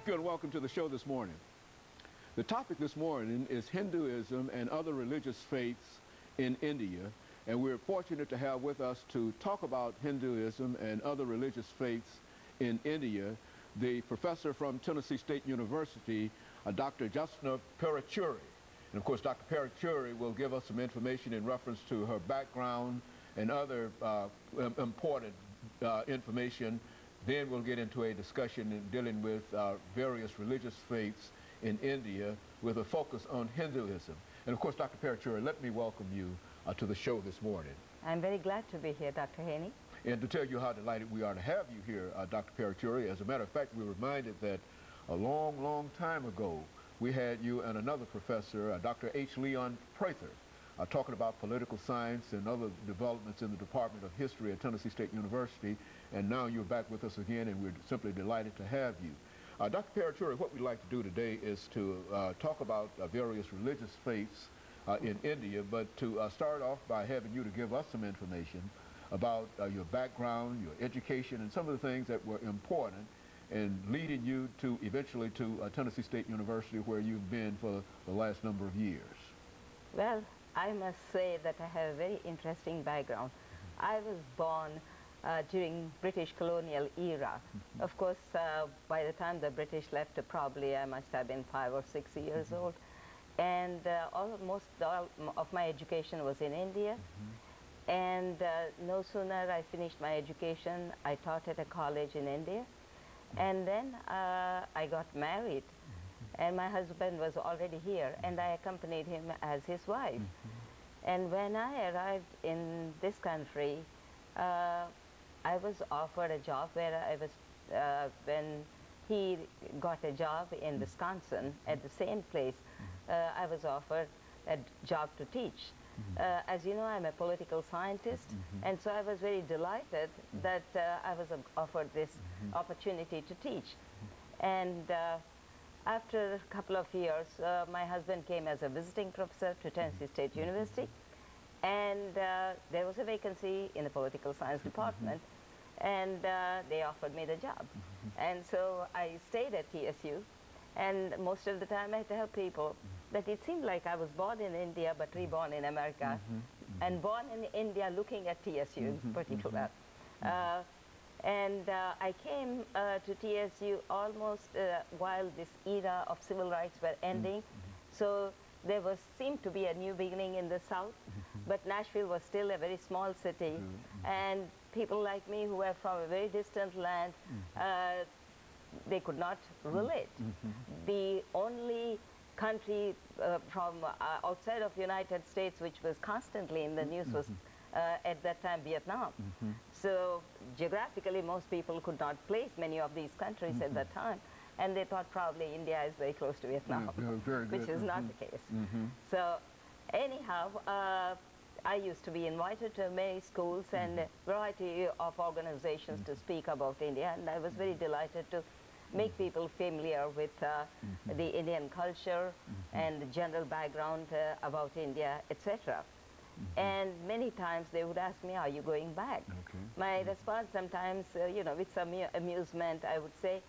Good, welcome to the show this morning. The topic this morning is Hinduism and other religious faiths in India, and we're fortunate to have with us to talk about Hinduism and other religious faiths in India the professor from Tennessee State University, Dr. JParuchuri. And of course, Dr. Paruchuri will give us some information in reference to her background and other important information. Then we'll get into a discussion in dealing with various religious faiths in India with a focus on Hinduism. And of course, Dr. Paruchuri, let me welcome you to the show this morning. I'm very glad to be here, Dr. Haney. And to tell you how delighted we are to have you here, Dr. Paruchuri. As a matter of fact, we're reminded that a long, long time ago, we had you and another professor, Dr. H. Leon Prather, talking about political science and other developments in the Department of History at Tennessee State University. And now you're back with us again, and we're simply delighted to have you. Dr. Paruchuri, what we'd like to do today is to talk about various religious faiths in India, but to start off by having you to give us some information about your background, your education, and some of the things that were important in leading you to eventually to Tennessee State University, where you've been for the last number of years. Well, I must say that I have a very interesting background. I was born during British colonial era. Of course, by the time the British left, probably I must have been 5 or 6 years old. And almost all of my education was in India. And no sooner I finished my education, I taught at a college in India. And then I got married. And my husband was already here, and I accompanied him as his wife. And when I arrived in this country, I was offered a job where I was, when he got a job in Wisconsin at the same place, I was offered a job to teach. As you know, I'm a political scientist, and so I was very delighted that I was offered this opportunity to teach. And after a couple of years, my husband came as a visiting professor to Tennessee State University, and there was a vacancy in the political science department, and they offered me the job. And so I stayed at TSU, and most of the time I had to help people. But it seemed like I was born in India but reborn in America, and born in India looking at TSU in particular. And I came to TSU almost while this era of civil rights were ending. So there seemed to be a new beginning in the South, but Nashville was still a very small city, and people like me who were from a very distant land, they could not relate. The only country from outside of the United States which was constantly in the news was at that time Vietnam. So geographically most people could not place many of these countries at that time, and they thought probably India is very close to Vietnam, which is not the case. So anyhow, I used to be invited to many schools and a variety of organizations to speak about India, and I was very delighted to make people familiar with the Indian culture and the general background about India, etc. And many times they would ask me, are you going back? My response sometimes, you know, with some amusement, I would say,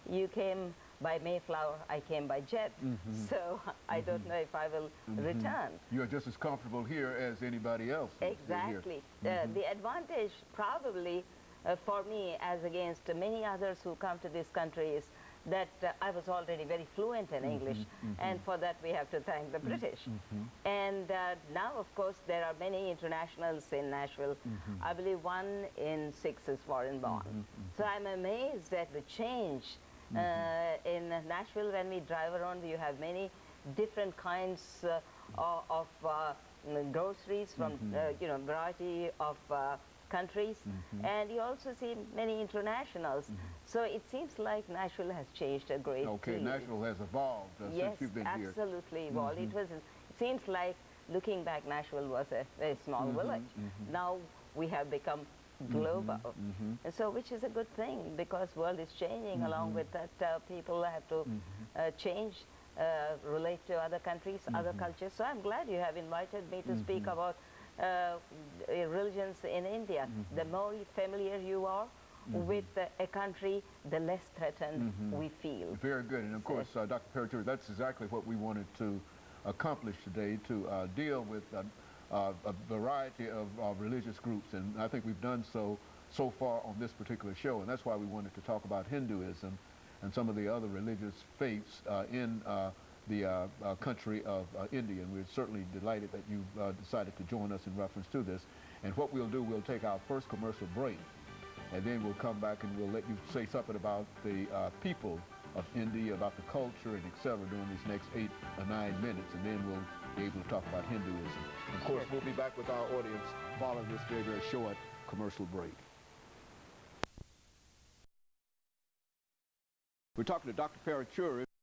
you came by Mayflower, I came by jet, so I don't know if I will return. You're just as comfortable here as anybody else. Exactly. The advantage probably for me, as against many others who come to this country, is that I was already very fluent in English, and for that we have to thank the British. And now, of course, there are many internationals in Nashville. I believe 1 in 6 is foreign born. So I'm amazed at the change in Nashville. When we drive around, you have many different kinds of groceries from, you know, variety of countries, and you also see many internationals. So it seems like Nashville has changed a great deal. Nashville has evolved since you've been here. Yes, absolutely evolved. It seems like, looking back, Nashville was a very small village. Now we have become global, and so which is a good thing, because world is changing. Along with that, people have to change, relate to other countries, other cultures. So I'm glad you have invited me to speak about religions in India. The more familiar you are with a country, the less threatened we feel. Very good. And of course, Dr. Paruchuri, that's exactly what we wanted to accomplish today, to deal with a variety of religious groups. And I think we've done so far on this particular show. And that's why we wanted to talk about Hinduism and some of the other religious faiths in the country of India. And we're certainly delighted that you decided to join us in reference to this. And what we'll do, we'll take our first commercial break, and then we'll come back and we'll let you say something about the people of India, about the culture, and etc. during these next 8 or 9 minutes, and then we'll be able to talk about Hinduism. Of course, we'll be back with our audience following this very, very short commercial break. We're talking to Dr. Paruchuri.